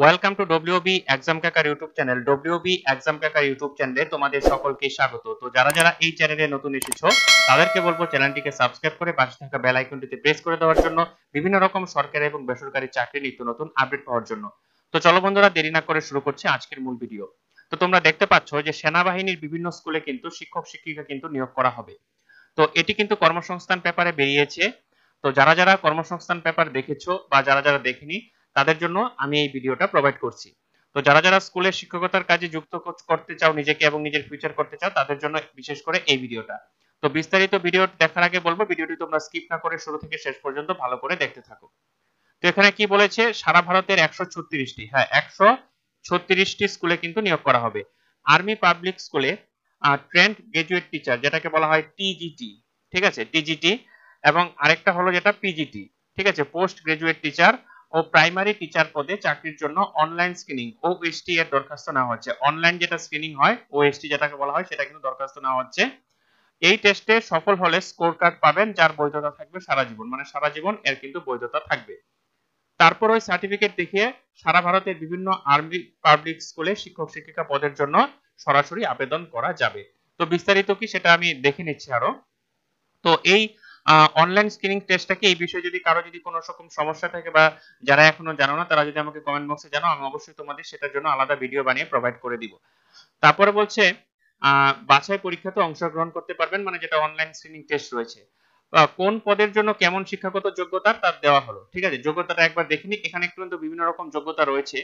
Welcome to WB exam cracker YouTube channel. WB exam cracker YouTube চ্যানেলে তোমাদের সকলকে স্বাগত। তো যারা যারা এই চ্যানেলে নতুন এসেছো তাদেরকে বলবো চ্যানেলটিকে সাবস্ক্রাইব করে পাশে থাকা বেল আইকনটিতে প্রেস করে দেওয়ার জন্য, বিভিন্ন রকম সরকারি এবং বেসরকারি চাকরি নিত্য নতুন আপডেট পাওয়ার জন্য। তো চলো বন্ধুরা, দেরি না করে শুরু করছি আজকের মূল ভিডিও। তো তোমরা দেখতে পাচ্ছ যে সেনাবাহিনীর বিভিন্ন স্কুলে কিন্তু শিক্ষক শিক্ষিকা কিন্তু নিয়োগ করা হবে। তো এটি কিন্তু কর্মসংস্থান পেপারে বেরিয়েছে। তো যারা যারা কর্মসংস্থান পেপার দেখেছো বা যারা যারা দেখেনি তাদের জন্য আমি এই ভিডিওটা প্রোভাইড করছি। তো যারা যারা স্কুলে শিক্ষকতার কাজে যুক্ত করতে চাও নিজেকে এবং নিজের ফিউচার করতে চাও তাদের জন্য বিশেষ করে এই ভিডিওটা। তো বিস্তারিত ভিডিও দেখার আগে বলবো ভিডিওটি তোমরা স্কিপ না করে শুরু থেকে শেষ পর্যন্ত ভালো করে দেখতে থাকো। তো এখানে কি বলেছে, সারা ভারতের 136টি স্কুলে কিন্তু নিয়োগ করা হবে। আর্মি পাবলিক স্কুলে ট্রেন্ড গ্রাজুয়েট টিচার, যেটাকে বলা হয় টিজিটি, ঠিক আছে, টিজিটি, এবং আরেকটা হলো যেটা পিজিটি, ঠিক আছে, পোস্ট গ্রাজুয়েট টিচার ও প্রাইমারি টিচার পদে চাকরির জন্য অনলাইন স্ক্রিনিং ওএসটি এর দরখাস্ত নেওয়া হচ্ছে। অনলাইন যেটা স্ক্রিনিং হয়, ওএসটি যেটাকে বলা হয়, সেটা কিন্তু দরখাস্ত নেওয়া হচ্ছে। এই টেস্টে সফল হলে স্কোর কার্ড পাবেন, যার বৈধতা থাকবে সারা জীবন, মানে সারা জীবন এর কিন্তু বৈধতা থাকবে। তারপর ওই সার্টিফিকেট দেখিয়ে সারা ভারতের বিভিন্ন আর্মি পাবলিক স্কুলে শিক্ষক শিক্ষিকা পদের জন্য সরাসরি আবেদন করা যাবে। তো বিস্তারিত কি সেটা আমি দেখে নিচ্ছি আরো। তো এই অনলাইন স্ক্রিনিং টেস্টটাকে, এই বিষয়ে যদি কারো যদি কোনো রকম সমস্যা থাকে বা যারা এখনো জানো না তারা যদি আমাকে কমেন্ট বক্সে জানো, আমি অবশ্যই তোমাদের সেটার জন্য আলাদা ভিডিও বানিয়ে প্রোভাইড করে দিব। তারপরে বলছে বাছাই পরীক্ষাতে অংশগ্রহণ করতে পারবেন, মানে যেটা অনলাইন স্ক্রিনিং টেস্ট রয়েছে। কোন পদের জন্য কেমন শিক্ষাগত যোগ্যতা তার দেওয়া হলো, ঠিক আছে, যোগ্যতাটা একবার দেখে নিই। এখানে কিন্তু বিভিন্ন রকম যোগ্যতা রয়েছে।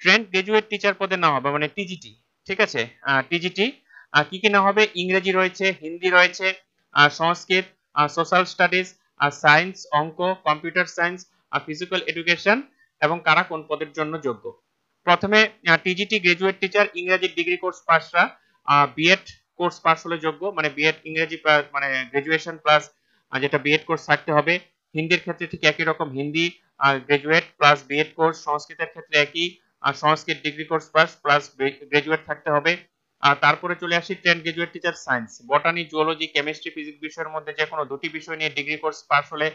ট্রেন্ড গ্রাজুয়েট টিচার পদে না হবে, মানে টিজিটি, ঠিক আছে, টিজিটি কি কি না হবে, ইংরেজি রয়েছে, হিন্দি রয়েছে, সংস্কৃত, সোশ্যাল স্টাডিজ, সায়েন্স, অঙ্ক, কম্পিউটার সায়েন্স, ফিজিক্যাল এডুকেশন, এবং কারা কোন পদের জন্য যোগ্য। প্রথমে টিজিটি গ্রাজুয়েট টিচার ইংরেজি ডিগ্রি কোর্স পাসরা বিএড কোর্স পাস হলে যোগ্য, মানে বিএড ইংরেজি মানে গ্রাজুয়েশন প্লাস যেটা বিএড কোর্স থাকতে হবে। হিন্দির ক্ষেত্রে ঠিক একই রকম, Hindi graduate plus BEd course. সংস্কৃতের ক্ষেত্রে একই, Sanskrit degree course pass plus graduate থাকতে হবে। আর তারপরে চলে আসি trained graduate teacher science, বটানি, zoology, chemistry, physics বিষয়ের মধ্যে যে কোনো দুটি বিষয় নিয়ে ডিগ্রি কোর্স পাস হলে,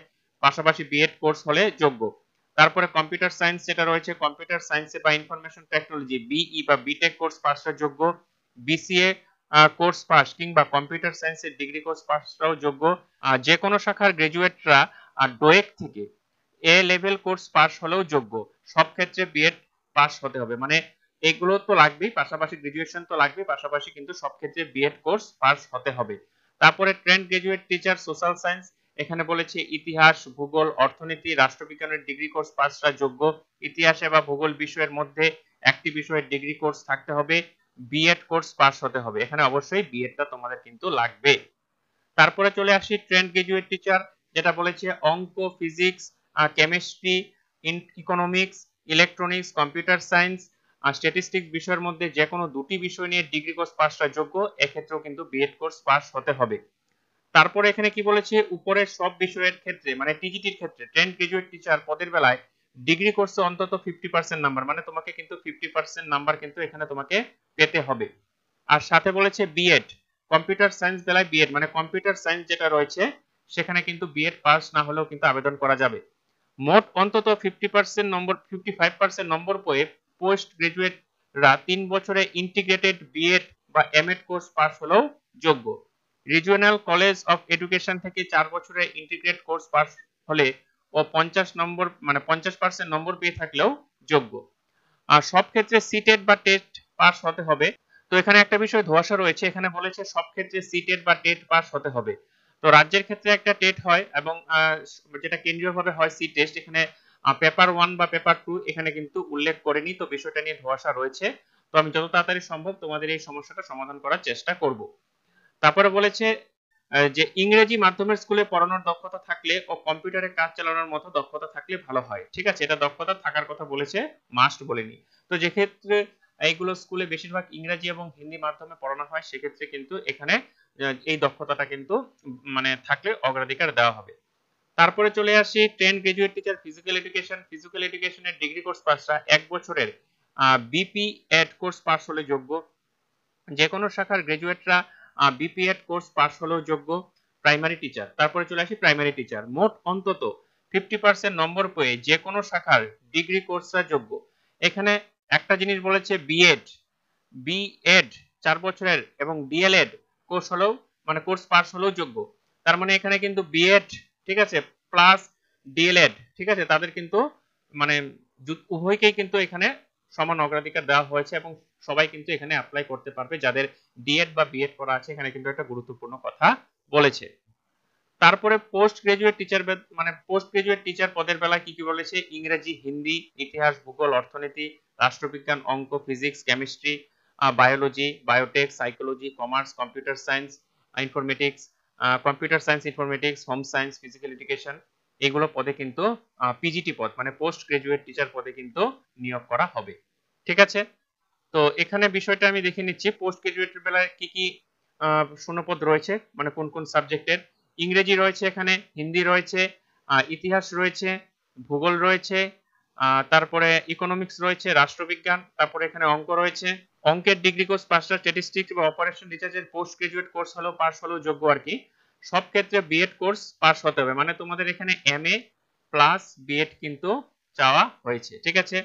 পাশাপাশি বিএড কোর্স হলে যোগ্য। তারপরে কম্পিউটার সায়েন্স যেটা রয়েছে, কম্পিউটার সায়েন্সে বা ইনফরমেশন টেকনোলজি বিই বা বিটেক কোর্স পাসরা যোগ্য। বিসিএ কোর্স পাস কিংবা কম্পিউটার সায়েন্সের ডিগ্রি কোর্স পাসরাও যোগ্য। যে কোনো শাখার গ্রাজুয়েটরা ডোয়েক থেকে এ লেভেল কোর্স পাস হলেও যোগ্য। সব ক্ষেত্রে বিএড পাস হতে হবে, মানে এগুলো তো লাগবেই, পাশাপাশি গ্রাজুয়েশন তো লাগবেই, পাশাপাশি কিন্তু সব ক্ষেত্রে বিএড কোর্স পাস হতে হবে। তারপরে trend graduate teacher social science, এখানে বলেছে ইতিহাস, ভূগোল, অর্থনীতি, রাষ্ট্রবিজ্ঞানের ডিগ্রি কোর্স পাসরা যোগ্য। ইতিহাসে বা ভূগোল বিষয়ের মধ্যে একটি বিষয়ের ডিগ্রি কোর্স থাকতে হবে, বিএড কোর্স পাস হতে হবে। এখানে অবশ্যই বিএডটা তোমাদের কিন্তু লাগবে। তারপরে চলে আসি ট্রেন্ড গ্রাজুয়েট টিচার, যেটা বলেছে অঙ্ক, physics, chemistry, economics, electronics, computer science, statistics বিষয়ের মধ্যে যে কোনো দুটি বিষয় নিয়ে ডিগ্রি কোর্স পাসটা যোগ্য, এক্ষেত্রেও কিন্তু বিএড কোর্স পাস হতে হবে। তারপরে এখানে কি বলেছে, উপরের সব বিষয়ের ক্ষেত্রে, মানে টিজিটির ক্ষেত্রে ট্রেন্ড গ্রাজুয়েট টিচার পদের বেলায় ডিগ্রি কোর্সে অন্তত 50% নাম্বার, মানে তোমাকে কিন্তু 50% নাম্বার কিন্তু এখানে তোমাকে পেতে হবে। আর সাথে বলেছে বিএড, কম্পিউটার সায়েন্স বেলায় বিএড, মানে কম্পিউটার সায়েন্স যেটা রয়েছে সেখানে কিন্তু বিএড পাস না হলেও কিন্তু আবেদন করা যাবে। মোট অন্তত 50% নম্বর, 55% নম্বর পেয়ে পোস্ট গ্রাজুয়েটরা 3 বছরে ইন্টিগ্রেটেড বিএড বা এমএড কোর্স পাস হলেও যোগ্য। রিজিওনাল কলেজ অফ এডুকেশন থেকে 4 বছরের ইন্টিগ্রেটেড কোর্স পাস হলে ও 50 নম্বর, মানে 50% নম্বর পেয়ে থাকলেও যোগ্য। আর সব ক্ষেত্রে সিটেট বা টেট পাস হতে হবে। তো এখানে একটা বিষয় ধোঁয়াশা রয়েছে, এখানে বলেছে সব ক্ষেত্রে সিটেট বা টেট পাস হতে হবে। তো রাজ্যের ক্ষেত্রে একটা টেট হয় এবং যেটা কেন্দ্রীয়ভাবে হয় সি টেস্ট, এখানে পেপার 1 বা পেপার 2 এখানে কিন্তু উল্লেখ করেনি। তো বিষয়টা নিয়ে ধোঁয়াশা রয়েছে। তো আমি যত তাড়াতাড়ি সম্ভব তোমাদের এই সমস্যাটা সমাধান করার চেষ্টা করব। তারপরে বলেছে যে ইংরেজি মাধ্যমের স্কুলে পড়ানোর দক্ষতা থাকলে ও কম্পিউটারে কাজ চালানোর মতো দক্ষতা থাকলে ভালো হয়, ঠিক আছে, এটা দক্ষতা থাকার কথা বলেছে, মাস্ট বলেনি। তো যে ক্ষেত্রে এইগুলো স্কুলে বেশিরভাগ ইংরেজি এবং হিন্দি মাধ্যমে পড়ানো হয় সেক্ষেত্রে কিন্তু এখানে এই দক্ষতাটা কিন্তু মানে থাকলে অগ্রাধিকার দেওয়া হবে। তারপরে চলে আসি trained graduate teacher physical education, physical এডুকেশনের ডিগ্রি কোর্স পাসরা 1 বছরের বিপি এড কোর্স পাস হলে যোগ্য। যে কোনো শাখার গ্রাজুয়েটরা বিপিএড কোর্স পাস হলেও যোগ্য। প্রাইমারি টিচার, তারপরে চলে আসি প্রাইমারি টিচার, মোট অন্তত 50% নম্বর পেয়ে যে কোনো শাখার ডিগ্রি কোর্সরা যোগ্য। এখানে একটা জিনিস বলেছে বিএড, বিএড 4 বছরের এবং ডিএলএড কোর্স হলেও মানে কোর্স পাস হলেও যোগ্য। তার মানে এখানে কিন্তু বিএড, ঠিক আছে, প্লাস ডিএলএড, ঠিক আছে, তাদের কিন্তু মানে উভয়কেই কিন্তু এখানে সমান অগ্রাধিকার দেওয়া হয়েছে এবং সবাই কিন্তু এখানে অ্যাপ্লাই করতে পারবে যাদের ডিএড বা বিএড করা আছে। এখানে কিন্তু একটা গুরুত্বপূর্ণ কথা বলেছে। তারপরে পোস্ট গ্রাজুয়েট টিচার মানে পোস্ট গ্রাজুয়েট টিচার পদের বেলায় কি কি বলেছে, ইংরেজি, হিন্দি, ইতিহাস, ভূগোল, অর্থনীতি, রাষ্ট্রবিজ্ঞান, অঙ্ক, physics, chemistry, biology, biotech, psychology, commerce, computer science, informatics, computer science, informatics, home science, physical education, এগুলো পদে কিন্তু পিজিটি পদ মানে পোস্ট গ্রাজুয়েট টিচার পদে কিন্তু নিয়োগ করা হবে। ঠিক আছে, তো এখানে বিষয়টা আমি দেখে নিচ্ছি পোস্ট গ্রাজুয়েটের বেলায় কি কি শূন্যপদ রয়েছে, মানে কোন কোন সাবজেক্টের। ইংরেজি রয়েছে, এখানে হিন্দি রয়েছে, ইতিহাস রয়েছে, ভূগোল রয়েছে, তারপরে ইকোনমিক্স রয়েছে, রাষ্ট্রবিজ্ঞান, তারপরে এখানে অঙ্ক রয়েছে। অঙ্কের ডিগ্রি কোর্স পাঁচটা, স্ট্যাটিস্টিক্স বা অপারেশন রিসার্চের পোস্ট গ্রাজুয়েট কোর্স হলো পাস হলেও যোগ্য আর কি। সব ক্ষেত্রে বিএড কোর্স পাস হতে হবে, মানে তোমাদের এখানে এমএ প্লাস বিএড কিন্তু চাওয়া হয়েছে। ঠিক আছে,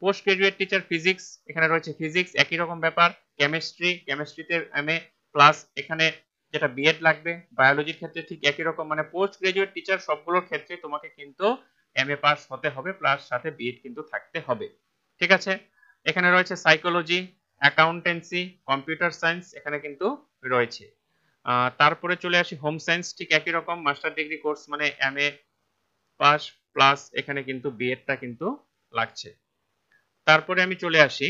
পোস্ট গ্রাজুয়েট টিচার ফিজিক্স, এখানে রয়েছে ফিজিক্স, একই রকম ব্যাপার। কেমিস্ট্রি, কেমিস্ট্রিতে এমএ প্লাস এখানে যেটা বিএড লাগবে। বায়োলজির ক্ষেত্রে ঠিক একই রকম, মানে পোস্ট গ্রাজুয়েট টিচার সবগুলোর ক্ষেত্রে তোমাকে কিন্তু এমএ পাস হতে হবে প্লাস সাথে বিএড কিন্তু থাকতে হবে। ঠিক আছে, এখানে রয়েছে সাইকোলজি, অ্যাকাউন্টেন্সি, কম্পিউটার সায়েন্স এখানে কিন্তু রয়েছে। তারপরে চলে আসি হোম সায়েন্স, ঠিক একই রকম মাস্টার ডিগ্রি কোর্স মানে এমএ পাস প্লাস এখানে কিন্তু বিএডটা কিন্তু লাগছে। তারপরে আমি চলে আসি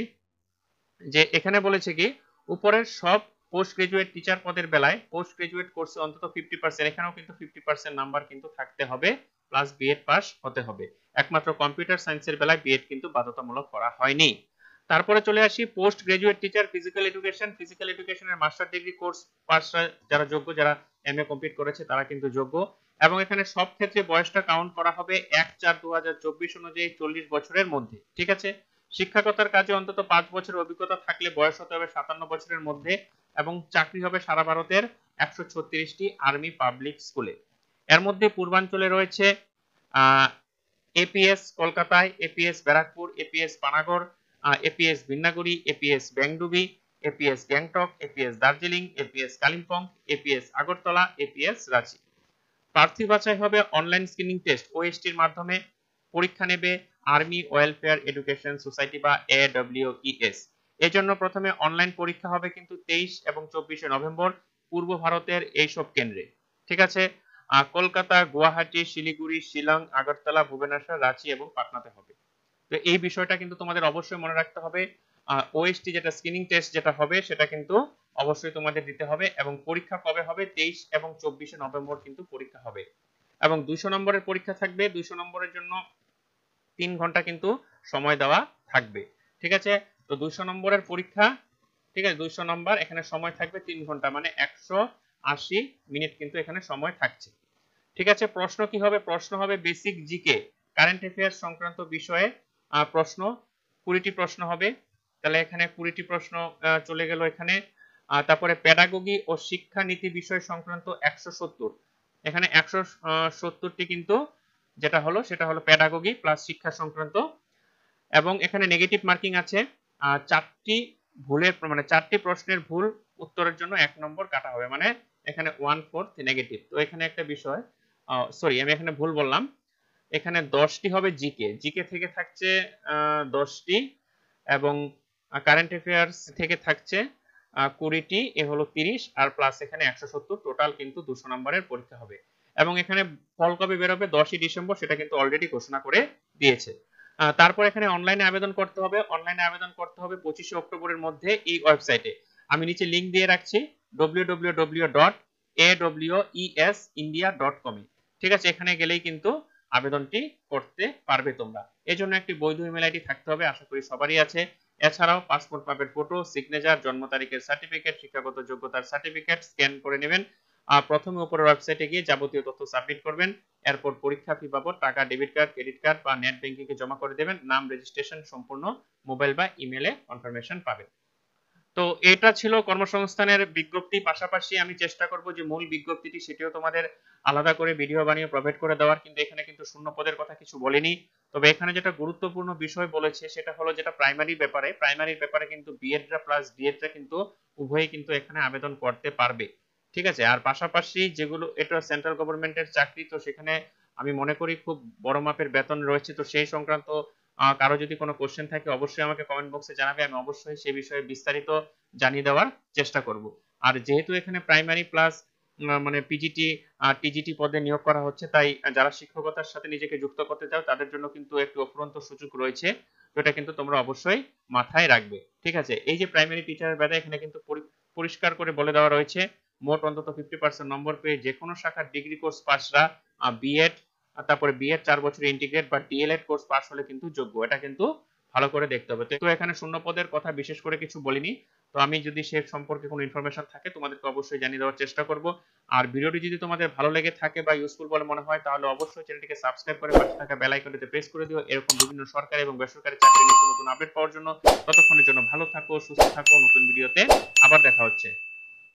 যে এখানে বলেছে কি উপরের সব পোস্ট গ্রাজুয়েট টিচার পদের বেলায় পোস্ট গ্রাজুয়েট কোর্সে অন্তত 50%, এখানেও কিন্তু 50% নাম্বার কিন্তু থাকতে হবে প্লাস বিএড পাস হতে হবে। একমাত্র কম্পিউটার সায়েন্সের বেলায় বিএড কিন্তু বাধ্যতামূলক করা হয়নি। তারপরে চলে আসি post graduate teacher physical education, physical এডুকেশনের মাস্টার ডিগ্রি কোর্স পাস যারা যোগ্য, যারা এমএ কমপ্লিট করেছে তারা কিন্তু যোগ্য। এবং এখানে সব ক্ষেত্রে বয়সটা কাউন্ট করা হবে 1/4/2024 অনুযায়ী 40 বছরের মধ্যে। ঠিক আছে, শিক্ষকতার কাজে অন্তত 5 বছরের অভিজ্ঞতা থাকলে বয়স হতে হবে 57 বছরের মধ্যে এবং চাকরি হবে সারা ভারতের 136টি আর্মি পাবলিক স্কুলে। এর মধ্যে পূর্বাঞ্চলে রয়েছে এপিএস কলকাতায়, APS Barrackpore, APS Panagarh, APS Binnaguri, APS Bengdubi, APS Gangtok, APS Darjeeling, APS Kalimpong, APS Agartala, APS Ranchi. প্রার্থী বাছাই হবে অনলাইন স্ক্রিনিং টেস্ট ওএসটির মাধ্যমে। পরীক্ষা নেবে আর্মি ওয়েলফেয়ার এডুকেশন সোসাইটি বা AWES। এর জন্য প্রথমে অনলাইন পরীক্ষা হবে কিন্তু 23 এবং 24 নভেম্বর পূর্ব ভারতের এইসব কেন্দ্রে। ঠিক আছে, কলকাতা, গুয়াহাটি, শিলিগুড়ি, শিলং, আগরতলা, ভুবনেশ্বর, রাঁচি এবং পাটনাতে হবে। তো এই বিষয়টা কিন্তু তোমাদের অবশ্যই মনে রাখতে হবে। ওএসটি যেটা স্ক্রিনিং টেস্ট যেটা হবে সেটা কিন্তু অবশ্যই তোমাদের দিতে হবে এবং পরীক্ষা কবে হবে 23 এবং 24 নভেম্বর কিন্তু পরীক্ষা হবে এবং 200 নম্বরের পরীক্ষা থাকবে। 200 নম্বরের জন্য 3 ঘন্টা কিন্তু সময় দেওয়া থাকবে। ঠিক আছে, তো 200 নম্বরের পরীক্ষা, ঠিক আছে, 200 নম্বর এখানে সময় থাকবে 3 ঘন্টা মানে 180 মিনিট কিন্তু এখানে সময় থাকছে। ঠিক আছে, প্রশ্ন কি হবে, প্রশ্ন হবে বেসিক জিকে কারেন্ট অ্যাফেয়ার্স সংক্রান্ত বিষয়ে প্রশ্ন 20টি প্রশ্ন হবে। তাহলে এখানে 20টি প্রশ্ন চলে গেল এখানে। তারপরে প্যাডাগোগি ও শিক্ষা নীতি বিষয় সংক্রান্ত 170, এখানে 170টি কিন্তু যেটা হলো সেটা হলো প্যাডাগোগি প্লাস শিক্ষা সংক্রান্ত। এবং এখানে নেগেটিভ মার্কিং আছে 4টি ভুলের মানে 4টি প্রশ্নের ভুল উত্তরের জন্য 1 নম্বর কাটা হবে, মানে এখানে 1/4 নেগেটিভ। তো এখানে একটা বিষয়, সরি আমি এখানে ভুল বললাম, এখানে 10টি হবে জিকে, জিকে থেকে থাকছে 10টি এবং কারেন্ট অ্যাফেয়ার্স থেকে থাকছে 20টি, এ হলো 30 আর প্লাস এখানে 170, টোটাল কিন্তু 200 নম্বরের পরীক্ষা হবে। এবং এখানে ফল কবে বেরোবে 10ই ডিসেম্বর, সেটা কিন্তু অলরেডি ঘোষণা করে দিয়েছে। তারপর এখানে অনলাইনে আবেদন করতে হবে, অনলাইনে আবেদন করতে হবে 25শে অক্টোবরের মধ্যে এই ওয়েবসাইটে, আমি নিচে লিংক দিয়ে রাখছি www.awesindia.com এ। ঠিক আছে, এখানে গেলেই কিন্তু আবেদনটি করতে পারবে তোমরা। এজন্য একটি বৈধ ইমেল আইডি থাকতে হবে, আশা করি সবারই আছে। এছাড়াও পাসপোর্ট পাপের ফটো, সিগনেচার, জন্ম তারিখের সার্টিফিকেট, শিক্ষাগত যোগ্যতার সার্টিফিকেট স্ক্যান করে নেবেন। প্রথমে উপরের ওয়েবসাইটে গিয়ে যাবতীয় তথ্য সাবমিট করবেন। এরপর পরীক্ষা ফি বাবদ টাকা ডেবিট কার্ড, ক্রেডিট কার্ড বা নেট ব্যাংকিং এ জমা করে দেবেন। নাম রেজিস্ট্রেশন সম্পূর্ণ মোবাইল বা ইমেলে কনফার্মেশন পাবেন। তো এটা ছিল কর্মসংস্থানের বিজ্ঞপ্তি। পাশাপাশি আমি চেষ্টা করব যে মূল বিজ্ঞপ্তিটি সেটিও তোমাদের আলাদা করে ভিডিও বানিয়ে প্রোভাইড করে দেওয়ার, কিন্তু এখানে কিন্তু শূন্য পদের কথা কিছু বলিনি। তবে এখানে যেটা গুরুত্বপূর্ণ বিষয় বলেছে সেটা হলো যেটা প্রাইমারির ব্যাপারে কিন্তু বিএডরা প্লাস ডিএডরা কিন্তু উভয়ই কিন্তু এখানে আবেদন করতে পারবে। ঠিক আছে, আর পাশাপাশি যেগুলো এটা সেন্ট্রাল গভর্নমেন্টের চাকরি, তো সেখানে আমি মনে করি খুব বড় মাপের বেতন রয়েছে। তো সেই সংক্রান্ত কারো যদি কোনো কোশ্চেন থাকে অবশ্যই আমাকে কমেন্ট বক্সে জানাবে, আমি অবশ্যই সে বিষয়ে বিস্তারিত জানিয়ে দেওয়ার চেষ্টা করব। আর যেহেতু এখানে প্রাইমারি প্লাস মানে পিজিটি টিজিটি পদে নিয়োগ করা হচ্ছে, তাই যারা শিক্ষকতার সাথে নিজেকে যুক্ত করতে চাও তাদের জন্য কিন্তু একটি অফুরন্ত সুযোগ রয়েছে। তো এটা কিন্তু তোমরা অবশ্যই মাথায় রাখবে। ঠিক আছে, এই যে প্রাইমারি টিচারের বেলায় এখানে কিন্তু পরিষ্কার করে বলে দেওয়া রয়েছে মোট অন্তত 50% নম্বর পেয়ে যে কোনো শাখার ডিগ্রি কোর্স পাসরা বিএড, তারপরে বিএড 4 বছর ইন্টিগ্রেট বা ডিএলএড কোর্স পাস হলে কিন্তু যোগ্য। এটা কিন্তু ভালো করে দেখতে হবে। তো এখানে শূন্য পদের কথা বিশেষ করে কিছু বলিনি। তো আমি যদি সে সম্পর্কে কোনো ইনফরমেশন থাকে তোমাদেরকে অবশ্যই জানিয়ে দেওয়ার চেষ্টা করব। আর ভিডিওটি যদি তোমাদের ভালো লেগে থাকে বা ইউজফুল বলে মনে হয় তাহলে অবশ্যই চ্যানেলটিকে সাবস্ক্রাইব করে পাশে থাকা বেল আইকনটিতে প্রেস করে দিও এরকম বিভিন্ন সরকারি এবং বেসরকারি চাকরির নতুন নতুন আপডেট পাওয়ার জন্য। ততক্ষণের জন্য ভালো থাকো, সুস্থ থাকো। নতুন ভিডিওতে আবার দেখা হচ্ছে।